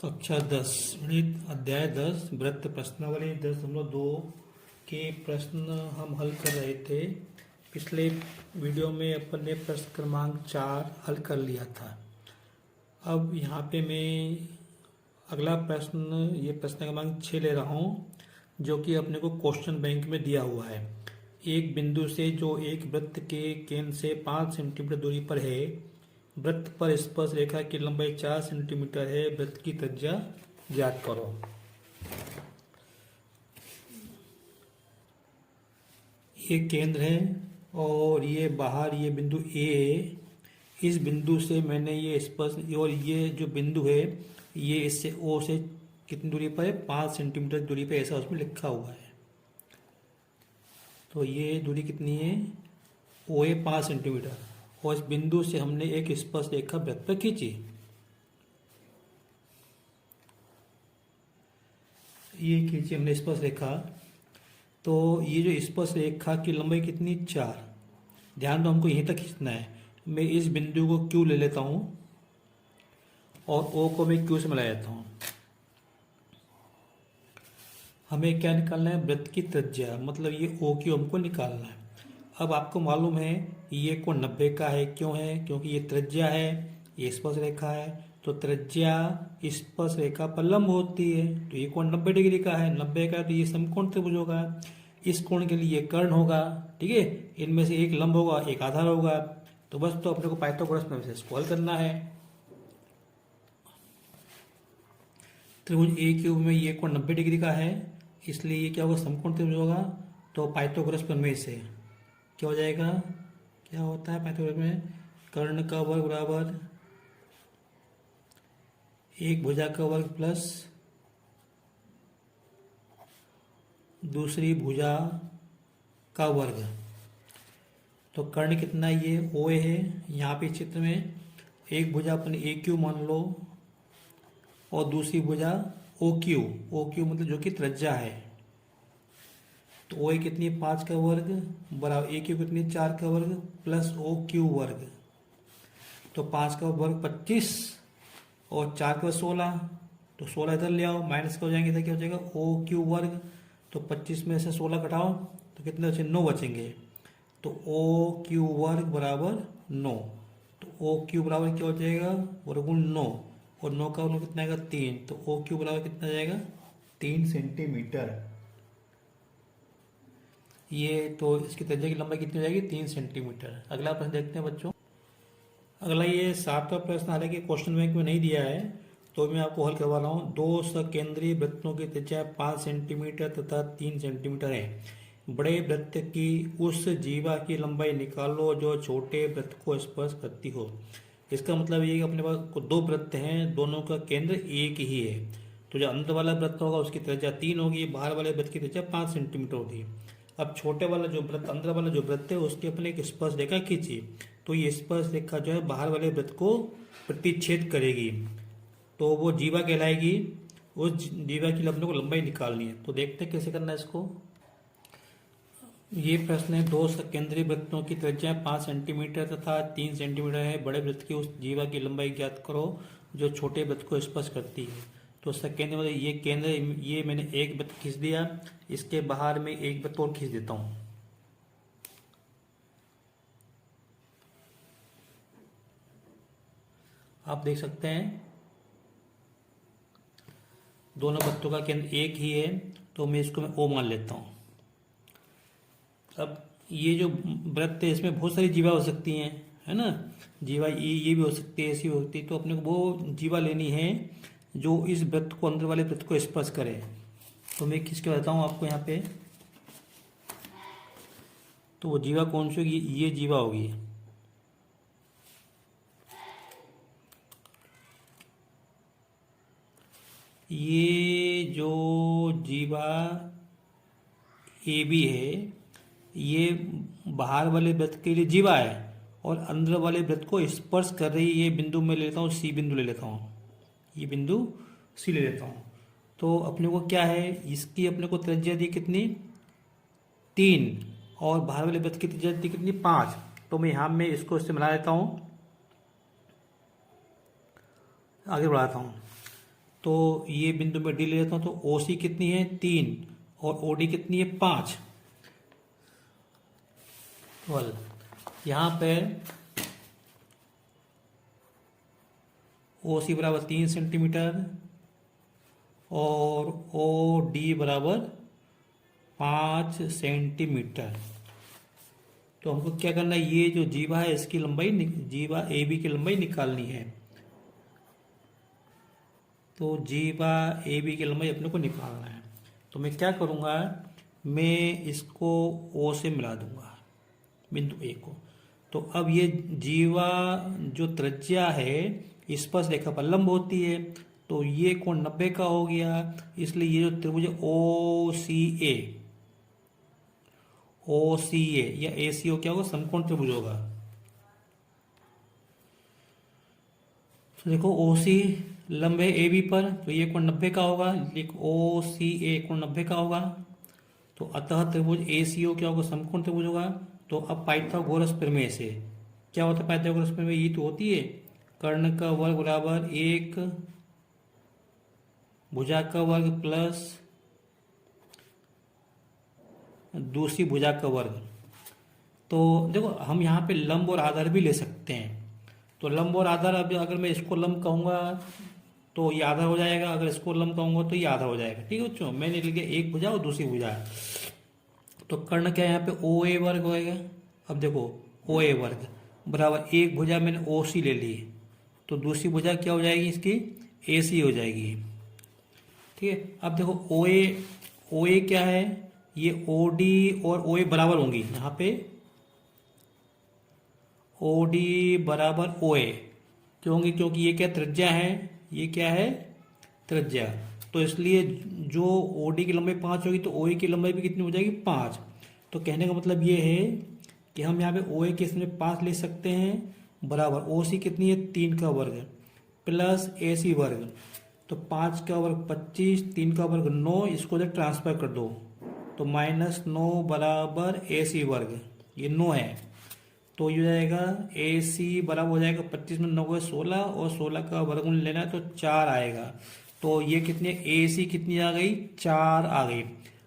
कक्षा 10 गणित अध्याय 10 वृत्त प्रश्नावली 10.2 के प्रश्न हम हल कर रहे थे। पिछले वीडियो में अपन ने प्रश्न क्रमांक 4 हल कर लिया था। अब यहाँ पे मैं अगला प्रश्न ये प्रश्न क्रमांक 6 ले रहा हूँ, जो कि अपने को क्वेश्चन बैंक में दिया हुआ है। एक बिंदु से जो एक वृत्त के केंद्र से 5 सेंटीमीटर दूरी पर है, वृत्त पर स्पर्श रेखा की लंबाई 4 सेंटीमीटर है, वृत्त की त्रिज्या ज्ञात करो। ये केंद्र है और ये बाहर ये बिंदु ए है। इस बिंदु से मैंने ये स्पर्श और ये जो बिंदु है ये इससे ओ से कितनी दूरी पर है, 5 सेंटीमीटर दूरी पर, ऐसा उसमें लिखा हुआ है। तो ये दूरी कितनी है, ओ है 5 सेंटीमीटर, और इस बिंदु से हमने एक स्पर्श रेखा वृत्त पर खींची। ये खींची हमने स्पर्श रेखा, तो ये जो स्पर्श रेखा की लंबाई कितनी, 4। ध्यान दो, हमको यहीं तक खींचना है। मैं इस बिंदु को Q ले लेता हूँ और O को मैं Q से मिला देता हूँ। हमें क्या निकालना है, वृत्त की त्रिज्या, मतलब ये OQ हमको निकालना है। अब आपको मालूम है ये कोण 90 का है। क्यों है, क्योंकि ये त्रिज्या है, ये स्पर्श रेखा है, तो त्रिज्या स्पर्श रेखा पर लंब होती है, तो ये कोण 90 डिग्री का है। 90 का तो ये समकोण त्रिभुज होगा। इस कोण के लिए ये कर्ण होगा, ठीक है। इनमें से एक लंब होगा, एक आधार होगा। तो बस तो अपने को पाइथागोरस प्रमेय से हल करना है। त्रिभुज AQ में ये कोण 90 डिग्री का है, इसलिए ये क्या होगा, समकोण त्रिभुज होगा। तो पाइथागोरस प्रमेय से क्या हो जाएगा, क्या होता है पाइथागोरस में, कर्ण का वर्ग बराबर एक भुजा का वर्ग प्लस दूसरी भुजा का वर्ग। तो कर्ण कितना, ये OA है। यहाँ पे चित्र में एक भुजा अपन AQ मान लो और दूसरी भुजा OQ मतलब जो कि त्रिज्या है। तो OA कितनी, 5 का वर्ग बराबर AQ कितनी, 4 का वर्ग प्लस OQ वर्ग। तो 5 का वर्ग 25 और 4 का 16, तो 16 इधर ले आओ, माइनस का हो जाएंगे, इधर क्या हो जाएगा, OQ वर्ग। तो 25 में से 16 घटाओ तो कितने बचे, 9 बचेंगे। तो OQ वर्ग बराबर 9। तो OQ बराबर क्या हो जाएगा, वर्गमूल 9, और 9 का वर्ग कितना आएगा, 3। तो OQ बराबर कितना जाएगा, 3 सेंटीमीटर। ये तो इसकी त्रिज्या की लंबाई कितनी हो जाएगी, 3 सेंटीमीटर। अगला प्रश्न देखते हैं बच्चों। अगला ये 7वां प्रश्न, हालांकि क्वेश्चन बैंक में नहीं दिया है तो मैं आपको हल करवा रहा हूँ। 2 सकेंद्रीय वृत्तों की त्रिज्या 5 सेंटीमीटर तथा 3 सेंटीमीटर है। बड़े वृत्त की उस जीवा की लंबाई निकालो जो छोटे वृत्त को स्पर्श करती हो। इसका मतलब ये कि अपने पास 2 वृत्त हैं, दोनों का केंद्र एक ही है। तो जो अंदर वाला वृत्त होगा उसकी त्रिज्या 3 होगी, बाहर वाले वृत्त की त्रिज्या 5 सेंटीमीटर होगी। अब छोटे वाला जो वृत्त, अंदर वाला जो वृत्त है, उसकी अपने एक स्पर्श रेखा खींची, तो ये स्पर्श रेखा जो है बाहर वाले वृत्त को प्रतिच्छेद करेगी, तो वो जीवा कहलाएगी। उस जीवा की अपने को लंबाई निकालनी है। तो देखते हैं कैसे करना है इसको। ये प्रश्न है, 2 सकेंद्रीय वृत्तों की त्रिज्या 5 सेंटीमीटर तथा 3 सेंटीमीटर है। बड़े वृत्त की उस जीवा की लंबाई ज्ञात करो जो छोटे वृत्त को स्पर्श करती है। तो सकेंद्र मतलब ये केंद्र, ये मैंने एक वृत्त खींच दिया, इसके बाहर में एक वृत्त और खींच देता हूँ। आप देख सकते हैं दोनों वृत्तों का केंद्र एक ही है, तो मैं इसको मैं O मान लेता हूँ। अब ये जो वृत्त है इसमें बहुत सारी जीवा हो सकती हैं, है ना। जीवा ये भी हो सकती है, ऐसी हो सकती है। तो अपने को वो जीवा लेनी है जो इस वृत्त को, अंदर वाले वृत्त को स्पर्श करे। तो मैं किसके बताता हूँ आपको यहाँ पे। तो वो जीवा कौन सी होगी, ये जीवा होगी। ये जो जीवा AB है, ये बाहर वाले वृत्त के लिए जीवा है और अंदर वाले वृत्त को स्पर्श कर रही है। ये बिंदु मैं ले लेता हूँ, C बिंदु ले लेता हूँ, ये बिंदु C ले लेता हूँ। तो अपने को क्या है, इसकी अपने को त्रिज्या दी कितनी, 3, और बाहर वाले वृत्त की त्रिज्या दी कितनी, 5। तो मैं यहाँ में इसको इससे मिला देता हूँ, आगे बढ़ाता हूँ। तो ये बिंदु में डी ले लेता हूँ, तो ओ सी कितनी है 3 और ओ डी कितनी है 5। वेल यहाँ पे ओ सी बराबर 3 सेंटीमीटर और ओ डी बराबर 5 सेंटीमीटर। तो हमको क्या करना है, ये जो जीवा है इसकी लंबाई, जीवा ए बी की लंबाई निकालनी है। तो जीवा ए बी की लंबाई अपने को निकालना है। तो मैं क्या करूँगा, मैं इसको ओ से मिला दूंगा बिंदु ए को। तो अब ये जीवा जो त्रिज्या है स्पर्श रेखा पर लंब होती है, तो ये कोण 90 का हो गया। इसलिए ये जो त्रिभुज ओ सी ए या ए सी ओ क्या होगा, समकोण त्रिभुज होगा। तो देखो ओ सी लंब है ए बी पर, तो ये कोण 90 का होगा। लिख ओ सी ए कोण 90 का होगा। तो अतः त्रिभुज ए सी ओ क्या होगा, समकोण त्रिभुज होगा। तो अब पाइथागोरस प्रमेय से क्या होता है, पाइथागोरस प्रमेय ये तो होती है कर्ण का वर्ग बराबर 1 भुजा का वर्ग प्लस दूसरी भुजा का वर्ग। तो देखो हम यहाँ पे लंब और आधार भी ले सकते हैं। तो लंब और आधार, अब अगर मैं इसको लंब कहूँगा तो ये आधा हो जाएगा, अगर इसको लंब कहूँगा तो ये आधा हो जाएगा। ठीक है बच्चों, मैंने लिख दिया एक भुजा और दूसरी भुजा। तो कर्ण क्या है यहाँ पे ओ ए वर्ग होएगा। अब देखो ओ ए वर्ग बराबर एक भुजा मैंने ओ सी ले ली, तो दूसरी भुजा क्या हो जाएगी इसकी, ए सी हो जाएगी। ठीक है, अब देखो ओ ए क्या है, ये ओ डी और ओ ए बराबर होंगी यहाँ पे, ओ डी बराबर ओ ए क्यों होंगी, क्योंकि ये क्या त्रिज्या है, ये क्या है त्रिज्या। तो इसलिए जो ओ डी की लंबाई 5 होगी तो ओ ए की लंबाई भी कितनी हो जाएगी 5। तो कहने का मतलब ये है कि हम यहाँ पे ओ ए के इसमें 5 ले सकते हैं बराबर ओ सी कितनी है 3 का वर्ग प्लस ए सी वर्ग। तो 5 का वर्ग 25, 3 का वर्ग 9, इसको जब ट्रांसफर कर दो तो -9 बराबर ए सी वर्ग, ये 9 है। तो ये हो जाएगा ए सी बराबर हो जाएगा 25 में 9 है 16 और 16 का वर्गमूल लेना है तो 4 आएगा। तो ये कितनी ए सी कितनी आ गई 4 आ गई।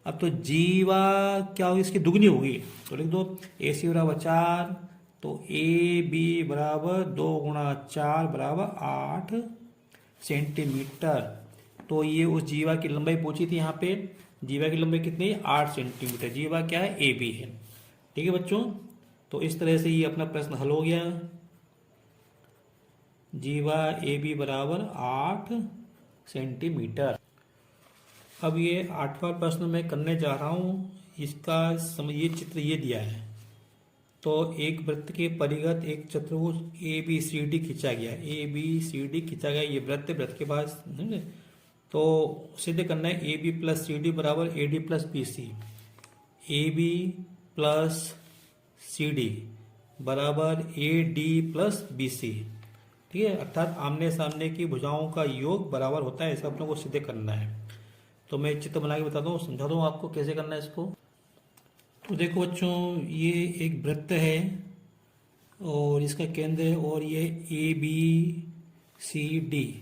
अब तो जीवा क्या होगी, इसकी दुगनी होगी। तो लिख दो ए सी बराबर 4, तो ए बी बराबर 2 गुणा 4 बराबर 8 सेंटीमीटर। तो ये उस जीवा की लंबाई पूछी थी यहाँ पे, जीवा की लंबाई कितनी है 8 सेंटीमीटर। जीवा क्या है ए बी है। ठीक है बच्चों, तो इस तरह से ये अपना प्रश्न हल हो गया। जीवा ए बी बराबर 8 सेंटीमीटर। अब ये 8वां प्रश्न मैं करने जा रहा हूँ। इसका ये चित्र ये दिया है। तो एक वृत्त के परिगत एक चतुर्भुज ए बी सी डी खींचा गया, ए बी सी डी खींचा गया। ये वृत्त के पास समझे, तो सिद्ध करना है A B plus C D बराबर A D plus B C. A B plus C D बराबर A D plus B C. ठीक है, अर्थात आमने सामने की भुजाओं का योग बराबर होता है, ऐसा अपने को सिद्ध करना है। तो मैं एक चित्र बना के बताता हूँ, समझा दूँ आपको कैसे करना है इसको। तो देखो बच्चों, ये एक वृत्त है और इसका केंद्र है, और ये ए बी सी डी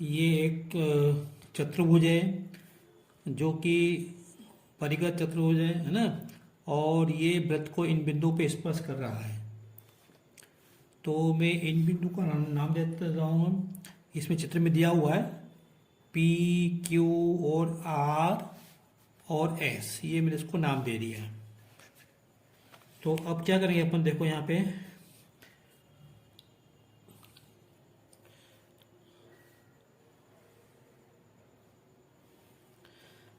ये एक चतुर्भुज है जो कि परिगत चतुर्भुज है ना। और ये वृत्त को इन बिंदु पे स्पर्श कर रहा है। तो मैं इन बिंदु का नाम देता जाऊँगा। इसमें चित्र में दिया हुआ है पी क्यू और आर और एस, ये मैंने इसको नाम दे दिया है। तो अब क्या करेंगे अपन, देखो यहाँ पे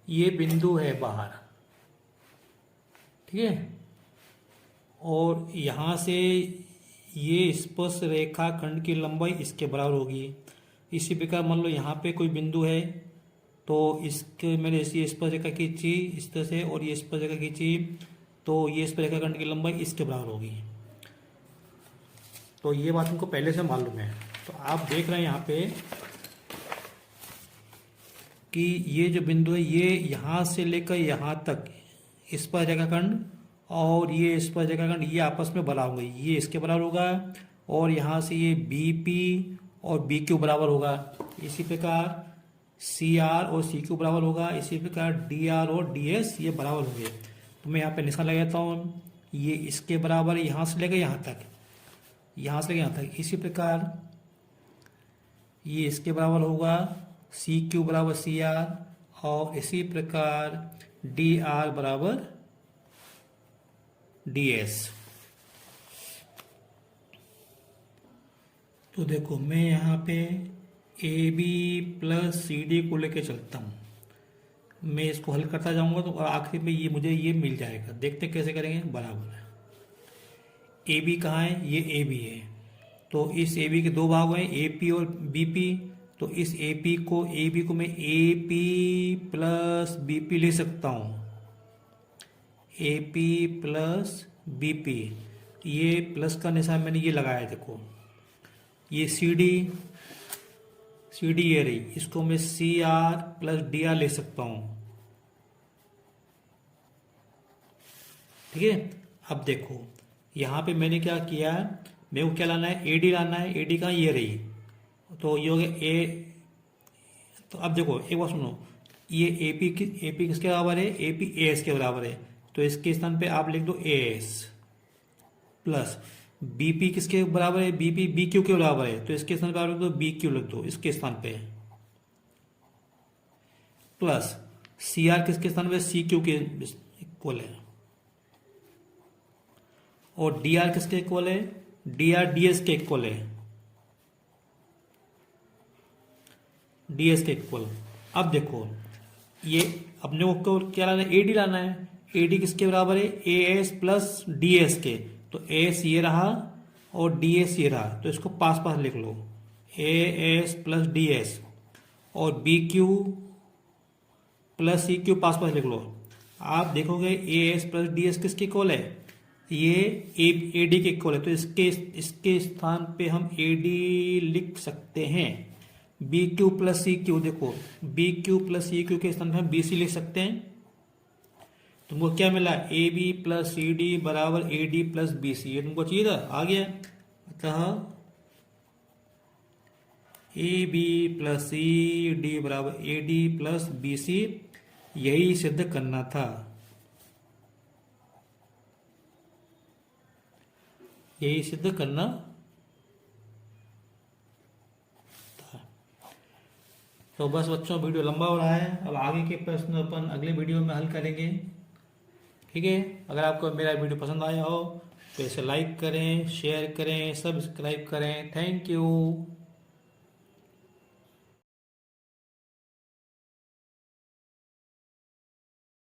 ये बिंदु है बाहर, ठीक है, और यहाँ से ये स्पर्श रेखा खंड की लंबाई इसके बराबर होगी। इसी प्रकार मान लो यहाँ पे कोई बिंदु है, तो इसके मैंने ये स्पर्श रेखा खींची इस तरह से, और ये स्पर्श रेखा खींची, तो ये स्पर्श रेखा खंड की लंबाई इसके बराबर होगी। तो ये बात हमको पहले से मालूम है। तो आप देख रहे हैं यहाँ पे कि ये जो बिंदु है ये यहाँ से लेकर यहाँ तक स्पर्श रेखा खंड और ये स्पर्श रेखा खंड ये आपस में बराबर होंगे। ये इसके बराबर होगा, और यहाँ से ये बी पी और बी क्यू बराबर होगा। इसी प्रकार सी आर और सी क्यू बराबर होगा, इसी प्रकार डी आर और डी एस ये बराबर होंगे। तो मैं यहाँ पे निशान लगाता हूँ, ये इसके बराबर यहाँ से लेकर यहाँ तक, यहाँ से लेकर यहाँ तक। इसी प्रकार ये इसके बराबर होगा, सी क्यू बराबर सी आर, और इसी प्रकार डी आर बराबर डी एस। तो देखो मैं यहाँ पे a B plus C d को लेके चलता हूँ, मैं इसको हल करता जाऊंगा तो आखिर में ये मुझे ये मिल जाएगा। देखते कैसे करेंगे। बराबर है, ए बी कहाँ है, ये ए बी है, तो इस ए बी के दो भाग हैं, ए पी और बी पी। तो इस ए बी को मैं a p plus b p ले सकता हूँ, a p plus b p. ये प्लस का निशान मैंने ये लगाया, देखो ये सी डी ये रही, इसको मैं c r plus d r ले सकता हूँ। ठीक है, अब देखो यहाँ पे मैंने क्या किया, मेरे को क्या लाना है, ए डी लाना है। ए डी कहाँ, ये रही, तो ये हो गया ए। तो अब देखो एक बात सुनो, ये ए पी किसके बराबर है, ए पी ए एस के बराबर है, तो इसके स्थान पे आप लिख दो ए एस, प्लस बीपी किसके बराबर है, बीपी बी क्यू के बराबर है, तो इसके स्थान पे आप लिख दो बी क्यू लिख दो इसके स्थान पे, प्लस सी आर किसके स्थान पे, सी क्यू के इक्वल है, और डी आर किसके इक्वल है, डी आर डी एस के इक्वल है, डी एस के इक्वल। अब देखो ये अपने को क्या लाना है, ए डी लाना है। ए डी किसके बराबर है, ए एस प्लस डी एस के, तो ए एस ये रहा और डी एस ये रहा, तो इसको पास पास लिख लो, A S plus D S, और B Q plus C Q पास पास लिख लो। आप देखोगे A S plus D S किसके इक्वल है, ये ए डी के इक्वल है, तो इसके स्थान पे हम ए डी लिख सकते हैं। B Q plus C Q, देखो B Q plus C Q के स्थान पे हम बी सी लिख सकते हैं। तुमको क्या मिला, A B plus C D बराबर A D plus B C, ये तुमको चाहिए था, आ गया। अतः A B plus C D बराबर A D plus B C, यही सिद्ध करना था, यही सिद्ध करना था। तो बस बच्चों, वीडियो लंबा हो रहा है, अब आगे के प्रश्न अपन अगले वीडियो में हल करेंगे। ठीक है, अगर आपको मेरा वीडियो पसंद आया हो तो इसे लाइक करें, शेयर करें, सब्सक्राइब करें। Thank you.